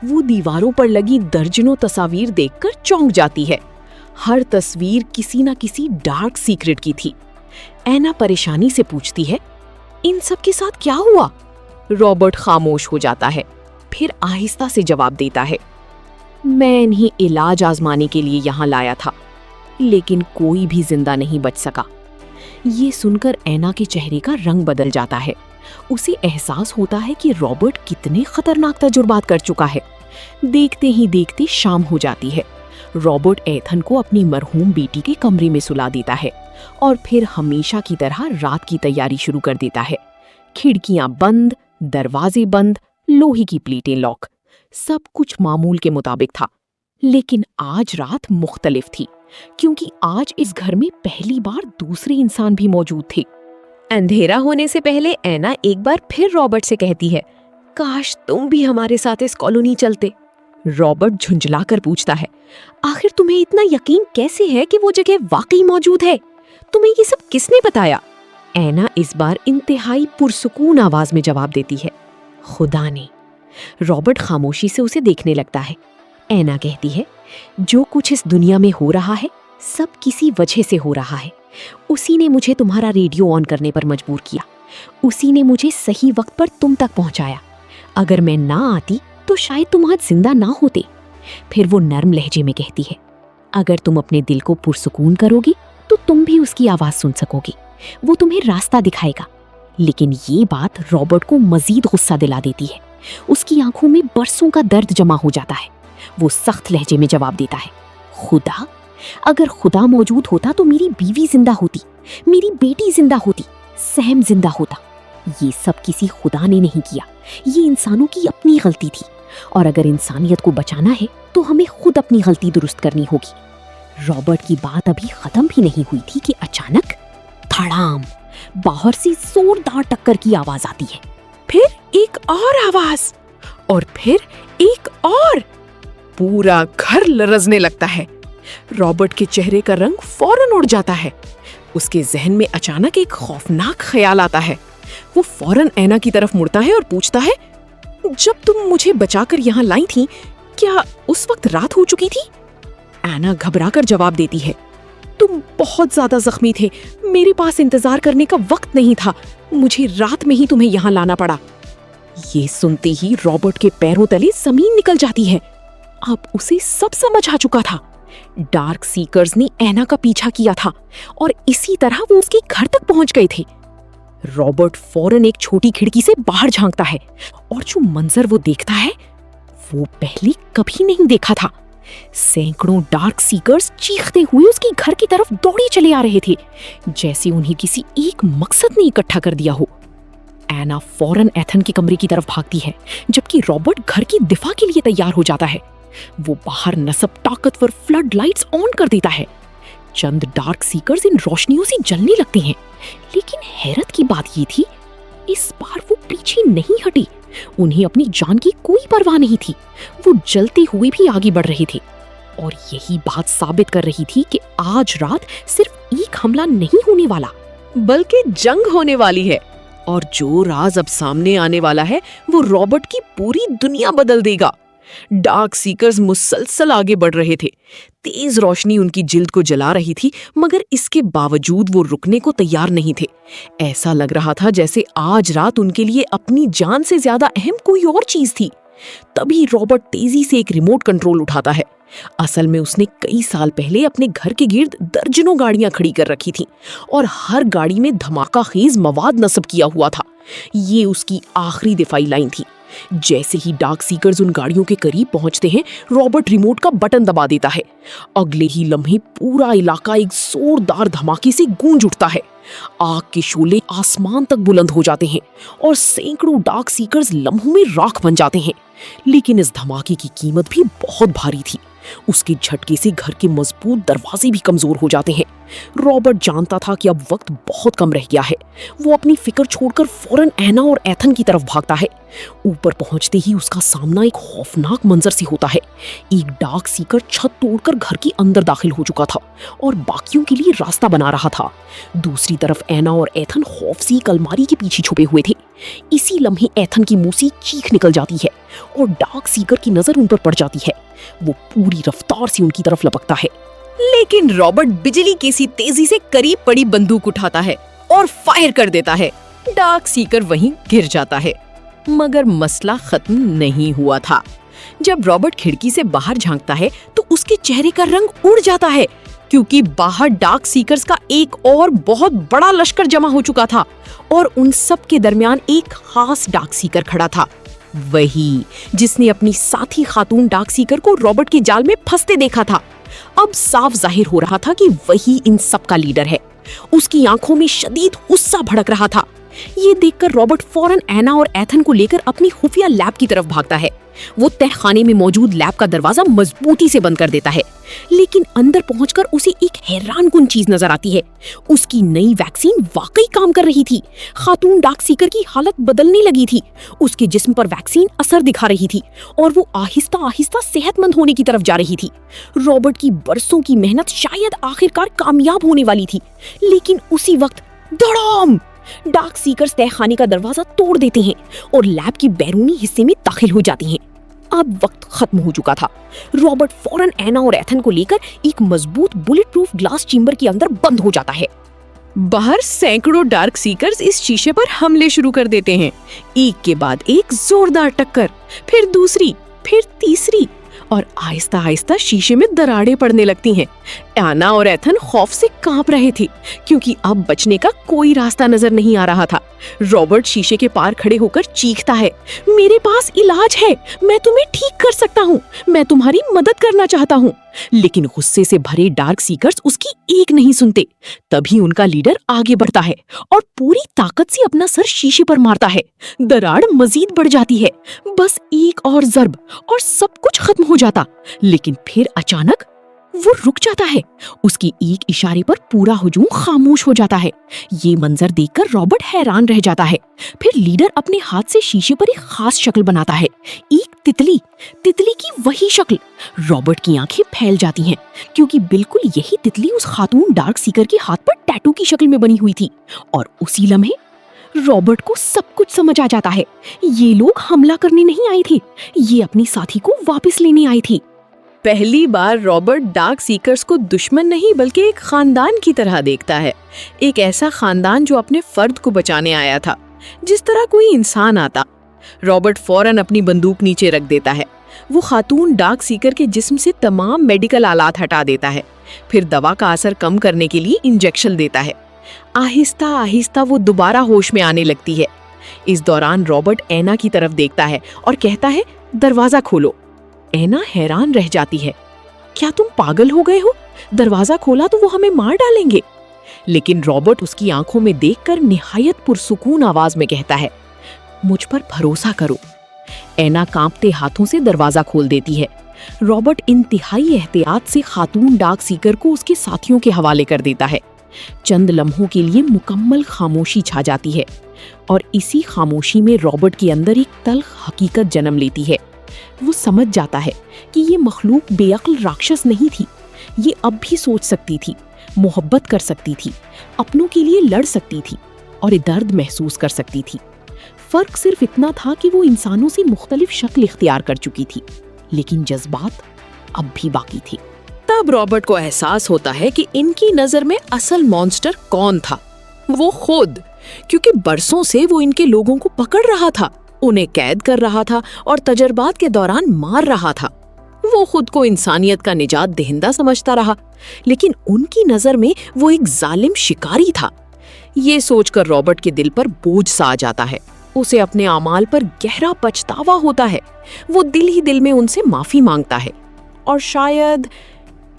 वो दीवारों पर लगी दर्जनों तस्वीर देखकर चौंक जाती है। हर तस्वीर किसी न किसी डार्क सीक्रेट की थी। ऐना परेशानी से पूछती है, इन सब के साथ क्या हुआ? रॉबर्ट खामोश हो जाता है, फिर आहिस्ता से जवाब देता है, मैं इन्हें इलाज आजमाने के लिए यहाँ लाया था, लेकिन कोई भी जिंदा नहीं बच सका। ये सुनकर ऐना के चेहरे का रंग बदल जाता है। उसे एहसास होता है कि रॉबर्ट कितने खतरनाक तजुर्बात कर चुका है। देखते ही देखते शाम हो जाती है। रॉबर्ट एथन को अपनी मरहूम बेटी के कमरे में सुला देता है और फिर हमेशा की तरह रात की तैयारी शुरू कर देता है। खिड़कियां बंद, दरवाजे बंद, लोहे की प्लेटें लॉक, सब कुछ मामूल के मुताबिक था। लेकिन आज रात मुख्तलिफ थी, क्योंकि आज इस घर में पहली बार दूसरे इंसान भी मौजूद थे। अंधेरा होने से पहले ऐना एक बार फिर रॉबर्ट से कहती है, काश तुम भी हमारे साथ इस कॉलोनी चलते। रॉबर्ट झुंझलाकर पूछता है, आखिर तुम्हें इतना यकीन कैसे है कि वो जगह वाकई मौजूद है? तुम्हें ये सब किसने बताया? ऐना इस बार इंतहाई पुरसुकून आवाज में जवाब देती है, खुदा ने। रॉबर्ट खामोशी से उसे देखने लगता है। ऐना कहती है, जो कुछ इस दुनिया में हो रहा है सब किसी वजह से हो रहा है। उसी ने मुझे तुम्हारा रेडियो ऑन करने पर मजबूर किया, उसी ने मुझे सही वक्त पर तुम तक पहुंचाया। अगर मैं ना आती तो शायद तुम आज जिंदा ना होते। फिर वो नर्म लहजे में कहती है, अगर तुम अपने दिल को पुरसुकून करोगी तो तुम भी उसकी आवाज सुन सकोगी, वो तुम्हें रास्ता दिखाएगा। लेकिन ये बात रॉबर्ट को मजीद गुस्सा दिला देती है। उसकी आंखों में बरसों का दर्द जमा हो जाता है। वो सख्त लहजे में जवाब देता है, खुदा? अगर खुदा मौजूद होता तो मेरी बीवी जिंदा होती, मेरी बेटी जिंदा होती, सैम जिंदा होता। ये सब किसी खुदा ने नहीं किया, ये इंसानों की अपनी गलती थी। और अगर इंसानियत को बचाना है तो हमें खुद अपनी गलती दुरुस्त करनी होगी। रॉबर्ट की बात अभी खत्म भी नहीं हुई थी कि अचानक धड़ाम, बाहर से जोरदार टक्कर की आवाज आती है। फिर एक और आवाज, और फिर एक और। पूरा घर लरजने लगता है। रॉबर्ट के चेहरे का रंग फौरन उड़ जाता है। उसके जहन में अचानक एक खौफनाक ख्याल आता है। वो फौरन ऐना की तरफ मुड़ता है और पूछता है, जब तुम मुझे बचाकर यहाँ लाई थी, क्या उस वक्त रात हो चुकी थी? ऐना घबराकर जवाब देती है, तुम बहुत ज्यादा जख्मी थे, मेरे पास इंतजार करने का वक्त नहीं था, मुझे रात में ही तुम्हें यहाँ लाना पड़ा। ये सुनते ही रॉबर्ट के पैरों तले जमीन निकल जाती है। अब उसे सब समझ आ चुका था। डार्क सीकर्स ने ऐना का पीछा किया था और इसी तरह वो उसके घर तक पहुंच गए थे। रॉबर्ट फौरन एक छोटी खिड़की से बाहर झांकता है और जो मंजर वो देखता है वो पहले कभी नहीं देखा था। सैकड़ों डार्क सीकर्स चीखते हुए उसके घर की तरफ दौड़े चले आ रहे थे, जैसे उन्हें किसी एक मकसद ने इकट्ठा कर दिया हो। एना फौरन एथन के कमरे की तरफ भागती है, जबकि रॉबर्ट घर की दिफा के लिए तैयार हो जाता है। वो बाहर नसब ताकतवर फ्लड लाइट्स ऑन कर देता है। चंद डार्क सीकर्स इन रोशनियों से जलने लगते हैं, लेकिन हैरत की बात ये थी, इस बार वो पीछे नहीं हटे। उन्हें अपनी जान की कोई परवाह नहीं थी। वो जलते हुए भी आगे बढ़ रहे थे, और यही बात साबित कर रही थी कि आज रात सिर्फ एक हमला नहीं होने वाला, बल्कि जंग होने वाली है। और जो राज अब सामने आने वाला है वो रॉबर्ट की पूरी दुनिया बदल देगा। डार्क सीकर्स मुसलसल आगे बढ़ रहे थे। तेज रोशनी उनकी जिल्द को जला रही थी, मगर इसके बावजूद वो रुकने को तैयार नहीं थे। ऐसा लग रहा था जैसे आज रात उनके लिए अपनी जान से ज्यादा अहम कोई और चीज थी। तभी रॉबर्ट तेजी से एक रिमोट कंट्रोल उठाता है। असल में उसने कई साल पहले अपने घर के गिर्द दर्जनों गाड़ियां खड़ी कर रखी थीं, और हर गाड़ी में धमाका खेज मवाद नस्ब किया हुआ था। ये उसकी आखिरी दिफाई लाइन थी। जैसे ही डार्क सीकर्स उन गाड़ियों के करीब पहुंचते हैं, रॉबर्ट रिमोट का बटन दबा देता है। अगले ही लम्हे पूरा इलाका एक जोरदार धमाके से गूंज उठता है। आग के शोले आसमान तक बुलंद हो जाते हैं, और सैकड़ों डार्क सीकर्स लम्हों में राख बन जाते हैं। लेकिन इस धमाके की कीमत भी बहुत भारी थी। उसके झटके से घर के मजबूत दरवाजे भी कमजोर हो जाते हैं। रॉबर्ट जानता था कि अब वक्त बहुत कम रह गया है। वो अपनी फिक्र छोड़कर फौरन एना और एथन की तरफ भागता है। ऊपर पहुंचते ही उसका सामना एक खौफनाक मंजर से होता है। एक डार्क सीकर छत तोड़कर घर के अंदर दाखिल हो चुका था और बाकियों के लिए रास्ता बना रहा था। दूसरी तरफ एना और एथन खौफ से एक अलमारी के पीछे छुपे हुए थे। इसी लम्हे एथन की मुंह से चीख निकल जाती है और डार्क सीकर की नजर उन पर पड़ जाती है। वो पूरी रफ्तार से उनकी तरफ लपकता है, लेकिन रॉबर्ट बिजली की सी तेजी से करीब पड़ी बंदूक उठाता है और फायर कर देता है। डार्क सीकर वहीं गिर जाता है। मगर मसला खत्म नहीं हुआ था। जब रॉबर्ट खिड़की से बाहर झांकता है तो उसके चेहरे का रंग उड़ जाता है, क्योंकि बाहर डार्क सीकर्स का एक और बहुत बड़ा लश्कर जमा हो चुका था, और उन सब के दरमियान एक खास डार्क सीकर खड़ा था। वही जिसने अपनी साथी खातून डार्क सीकर को रॉबर्ट के जाल में फंसते देखा था। अब साफ जाहिर हो रहा था कि वही इन सब का लीडर है। उसकी आंखों में शदीद गुस्सा भड़क रहा था। ये देखकर रॉबर्ट फौरन एना और एथन को लेकर अपनी खुफिया लैब की तरफ भागता है। वो तहखाने में मौजूद लैब का दरवाजा मजबूती से बंद कर देता है, लेकिन अंदर पहुंचकर उसे एक हैरानकुन चीज नजर आती है। उसकी नई वैक्सीन वाकई काम कर रही थी। खातून डार्क सीकर की हालत बदलने लगी थी। उसके जिस्म पर वैक्सीन असर दिखा रही थी और वो आहिस्ता आहिस्ता सेहतमंद होने की तरफ जा रही थी। रॉबर्ट की बरसों की मेहनत शायद आखिरकार कामयाब होने वाली थी, लेकिन उसी वक्त धड़ाम! डार्क सीकर्स तहखाने का दरवाजा तोड़ देते हैं और लैब के बैरूनी हिस्से में दाखिल हो जाती हैं। अब वक्त खत्म हो चुका था। रॉबर्ट फौरन एना और एथन को लेकर एक मजबूत बुलेट प्रूफ ग्लास चेंबर के अंदर बंद हो जाता है। बाहर सैकड़ों डार्क सीकर्स इस शीशे पर हमले शुरू कर देते हैं। एक के बाद एक जोरदार टक्कर, फिर दूसरी, फिर तीसरी, और आहिस्ता आहिस्ता शीशे में दरारें पड़ने लगती हैं। एना और एथन खौफ से कांप रहे थे, क्योंकि अब बचने का कोई रास्ता नजर नहीं आ रहा था। रॉबर्ट शीशे के पार खड़े होकर चीखता है, मेरे पास इलाज है, मैं तुम्हें ठीक कर सकता हूँ, मैं तुम्हारी मदद करना चाहता हूँ। लेकिन गुस्से से भरे डार्क सीकर्स उसकी एक नहीं सुनते। तभी उनका लीडर आगे बढ़ता है और पूरी ताकत से अपना सर शीशे पर मारता है। दरार मजीद बढ़ जाती है। बस एक और जर्ब और सब कुछ खत्म हो जाता। लेकिन फिर अचानक वो रुक जाता है। उसकी एक इशारे पर पूरा हुजूम खामोश हो जाता है। ये मंजर देखकर रॉबर्ट हैरान रह जाता है। फिर लीडर अपने हाथ से शीशे पर एक खास शक्ल बनाता है, एक तितली की वही शक्ल। रॉबर्ट की आंखें फैल जाती हैं, क्योंकि बिल्कुल यही तितली उस खातून डार्क सीकर के हाथ पर टैटू की शक्ल में बनी हुई थी। और उसी लम्हे रॉबर्ट को सब कुछ समझ आ जाता है। ये लोग हमला करने नहीं आए थे, ये अपनी साथी को वापस लेने आए थे। पहली बार रॉबर्ट डार्क सीकर्स को दुश्मन नहीं बल्कि एक खानदान की तरह देखता है। एक ऐसा खानदान जो अपने फर्द को बचाने आया था, जिस तरह कोई इंसान आता। रॉबर्ट फौरन अपनी बंदूक नीचे रख देता है। वो खातून डार्क सीकर के जिस्म से तमाम मेडिकल आलात हटा देता है। फिर दवा का असर कम करने के लिए इंजेक्शन देता है। आहिस्ता आहिस्ता वो दोबारा होश में आने लगती है। इस दौरान रॉबर्ट एना की तरफ देखता है और कहता है, दरवाजा खोलो। एना हैरान रह जाती है, क्या तुम पागल हो गए हो? दरवाजा खोला तो वो हमें मार डालेंगे। लेकिन रॉबर्ट उसकी आंखों में देखकर निहायत पुरसुकून आवाज में कहता है, मुझ पर भरोसा करो। एना कांपते हाथों से दरवाजा खोल देती है। रॉबर्ट इंतहाई एहतियात से खातून डार्क सीकर को उसके साथियों के हवाले कर देता है। चंद लम्हों के लिए मुकम्मल खामोशी छा जाती है और इसी खामोशी में रॉबर्ट के अंदर एक तल्ख हकीकत जन्म लेती है। वो समझ जाता है कि ये मखलूक बेअक्ल राक्षस नहीं थी। ये अब भी सोच सकती थी, मोहब्बत कर सकती थी, अपनों के लिए लड़ सकती थी और दर्द महसूस कर सकती थी। फर्क सिर्फ इतना था कि वो इंसानों से मुख्तलिफ शक्ल इख्तियार कर चुकी थी, लेकिन जज्बात अब भी बाकी थे। तब रॉबर्ट को एहसास होता है कि इनकी नजर में असल मॉन्स्टर कौन था। वो खुद, क्योंकि बरसों से वो इनके लोगों को पकड़ रहा था, उन्हें कैद कर रहा था और तजर्बात के दौरान मार रहा था। वो खुद को इंसानियत का निजात दहिंदा समझता रहा, लेकिन उनकी नजर में वो एक जालिम शिकारी था। ये सोचकर रॉबर्ट के दिल पर बोझ सा आ जाता है। उसे अपने अमाल पर गहरा पछतावा होता है। वो दिल ही दिल में उनसे माफी मांगता है और शायद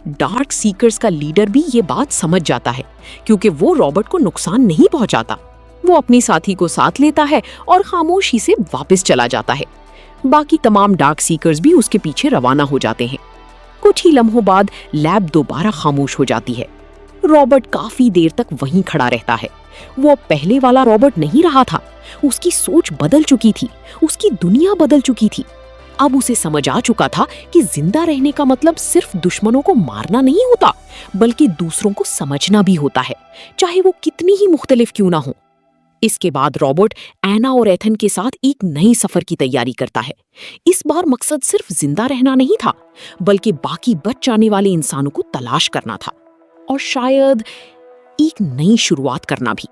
डार्क सीकर्स का लीडर भी ये बात समझ जाता है, क्योंकि वो रॉबर्ट को नुकसान नहीं पहुंचाता। वो अपनी साथी को साथ लेता है और खामोशी से वापस चला जाता है। बाकी तमाम डार्क सीकर्स भी उसके पीछे रवाना हो जाते हैं। कुछ ही लम्हों बाद लैब दोबारा खामोश हो जाती है। रॉबर्ट काफी देर तक वहीं खड़ा रहता है। वो पहले वाला रॉबर्ट नहीं रहा था। उसकी सोच बदल चुकी थी, उसकी दुनिया बदल चुकी थी। अब उसे समझ आ चुका था कि जिंदा रहने का मतलब सिर्फ दुश्मनों को मारना नहीं होता, बल्कि दूसरों को समझना भी होता है, चाहे वो कितनी ही मुख्तलिफ क्यों ना हो। इसके बाद रॉबर्ट एना और एथन के साथ एक नई सफर की तैयारी करता है। इस बार मकसद सिर्फ जिंदा रहना नहीं था, बल्कि बाकी बच जाने वाले इंसानों को तलाश करना था और शायद एक नई शुरुआत करना भी।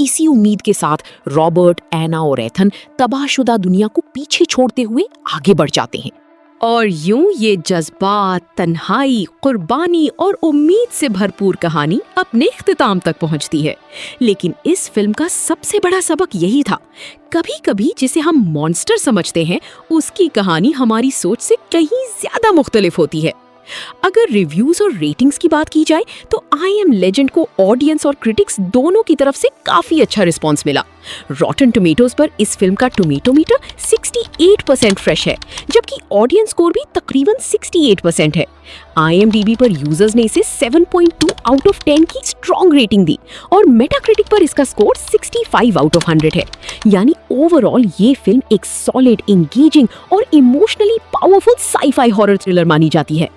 इसी उम्मीद के साथ रॉबर्ट, एना और एथन तबाहशुदा दुनिया को पीछे छोड़ते हुए आगे बढ़ जाते हैं। और यूं ये जज्बात, तन्हाई, कुर्बानी और उम्मीद से भरपूर कहानी अपने इख्तिताम तक पहुंचती है। लेकिन इस फिल्म का सबसे बड़ा सबक यही था, कभी-कभी जिसे हम मॉन्स्टर समझते हैं, उसकी कहानी हमारी सोच से कहीं ज्यादा मुख्तलिफ होती है। अगर रिव्यूज और रेटिंग्स की बात की जाए तो आई एम लेजेंड को ऑडियंस और क्रिटिक्स दोनों की तरफ से काफी अच्छा रिस्पांस मिला। रॉटन टोमेटोज पर इस फिल्म का टोमेटो मीटर 68% फ्रेश है, जबकि ऑडियंस स्कोर भी तकरीबन 68% है। IMDb पर यूजर्स ने इसे 7.2 आउट ऑफ 10 की स्ट्रॉन्ग रेटिंग दी और मेटाक्रिटिक पर इसका स्कोर 65 आउट ऑफ 100 है। यानी ओवरऑल ये फिल्म एक सॉलिड, एंगेजिंग और emotionally powerful sci-fi horror thriller मानी जाती है।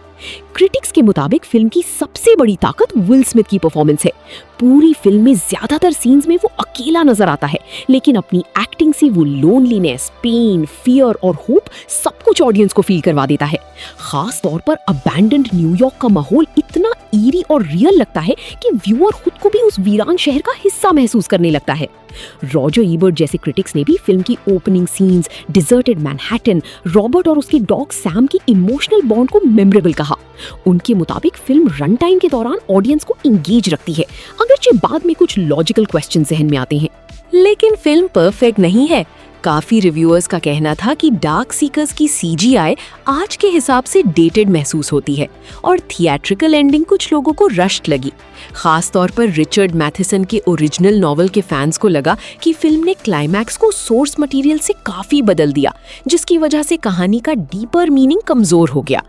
क्रिटिक्स के मुताबिक फिल्म की सबसे बड़ी ताकत विल स्मिथ की परफॉर्मेंस है। पूरी फिल्म में ज्यादातर सीन्स में वो अकेला नजर आता है, लेकिन अपनी एक्टिंग से वो लोनलीनेस, पेन, फियर और होप सब कुछ ऑडियंस को फील करवा देता है। खास तौर पर अबैंडन्ड न्यूयॉर्क का माहौल इतना ईरी और रियल लगता है कि व्यूअर खुद को भी उस वीरान शहर का हिस्सा महसूस करने लगता है। रॉजर ईबर्ट जैसे क्रिटिक्स ने भी फिल्म की opening scenes, deserted Manhattan, Robert और उसके डॉग सैम की इमोशनल बॉन्ड को मेमोरेबल कहा। उनके मुताबिक फिल्म रन टाइम के दौरान ऑडियंस को इंगेज रखती है, अगरचे बाद में कुछ लॉजिकल क्वेश्चन जहन में आते हैं। लेकिन फिल्म परफेक्ट नहीं है। काफी रिव्यूअर्स का कहना था कि डार्क सीकर्स की CGI आज के हिसाब से डेटेड महसूस होती है और थिएट्रिकल एंडिंग कुछ लोगों को रश्ड लगी। खास तौर पर रिचर्ड मैथिसन के ओरिजिनल नॉवल के फैंस को लगा कि फिल्म ने क्लाइमैक्स को सोर्स मटेरियल से काफी बदल दिया, जिसकी वजह से कहानी का डीपर मीनिंग कमजोर हो गया।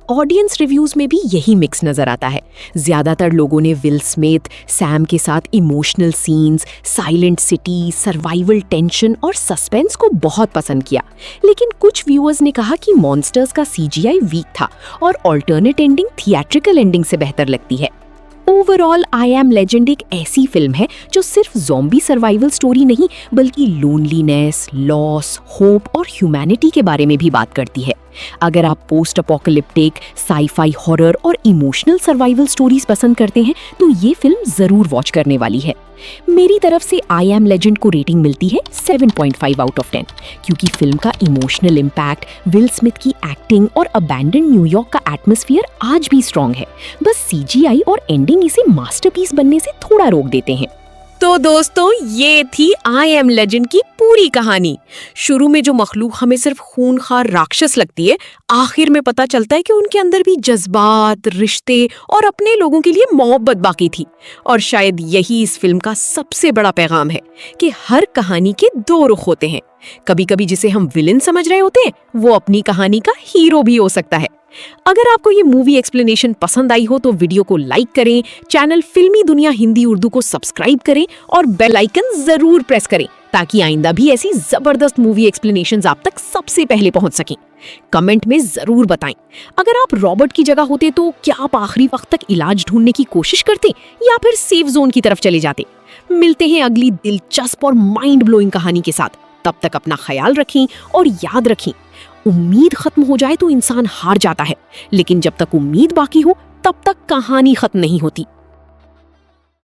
ऑडियंस रिव्यूज में भी यही मिक्स नजर आता है। ज्यादातर लोगों ने विल स्मिथ, सैम के साथ emotional scenes, silent city, survival tension और सस्पेंस को बहुत पसंद किया, लेकिन कुछ व्यूअर्स ने कहा कि मॉन्स्टर्स का CGI वीक था और ऑल्टरनेट एंडिंग थिएट्रिकल एंडिंग से बेहतर लगती है। ओवरऑल आई एम लेजेंड एक ऐसी फिल्म है जो सिर्फ ज़ॉम्बी सर्वाइवल स्टोरी नहीं, बल्कि लोनलीनेस, लॉस, होप और ह्यूमैनिटी के बारे में भी बात करती है। अगर आप पोस्ट अपोकलिप्टिक, साई-फाई हॉरर और इमोशनल सर्वाइवल स्टोरीज पसंद करते हैं तो ये फिल्म जरूर वॉच करने वाली है। मेरी तरफ से आई एम लेजेंड को रेटिंग मिलती है 7.5 आउट ऑफ 10, क्योंकि फिल्म का इमोशनल इम्पैक्ट, विल स्मिथ की एक्टिंग और अबैंडन न्यूयॉर्क का एटमॉस्फेयर आज भी स्ट्रॉन्ग है। बस CGI और एंडिंग इसे मास्टरपीस बनने से थोड़ा रोक देते हैं। तो दोस्तों, ये थी आई एम लेजेंड की पूरी कहानी। शुरू में जो मखलूक हमें सिर्फ खूनखार राक्षस लगती है, आखिर में पता चलता है कि उनके अंदर भी जज्बात, रिश्ते और अपने लोगों के लिए मोहब्बत बाकी थी। और शायद यही इस फिल्म का सबसे बड़ा पैगाम है कि हर कहानी के दो रुख होते हैं। कभी कभी जिसे हम विलेन समझ रहे होते हैं, वो अपनी कहानी का हीरो भी हो सकता है। अगर आपको ये मूवी एक्सप्लेनेशन पसंद आई हो तो वीडियो को लाइक करें, चैनल फिल्मी दुनिया हिंदी उर्दू को सब्सक्राइब करें और बेल आइकन जरूर प्रेस करें ताकि आइंदा भी ऐसी जबरदस्त मूवी एक्सप्लेनेशंस आप तक सबसे पहले पहुंच सकें। कमेंट में जरूर बताएं, अगर आप रॉबर्ट की जगह होते तो क्या आप आखिरी वक्त तक इलाज ढूंढने की कोशिश करते या फिर सेफ जोन की तरफ चले जाते। मिलते हैं अगली दिलचस्प और माइंड ब्लोइंग कहानी के साथ। तब तक अपना ख्याल रखें और याद रखें, उम्मीद खत्म हो जाए तो इंसान हार जाता है, लेकिन जब तक उम्मीद बाकी हो तब तक कहानी खत्म नहीं होती।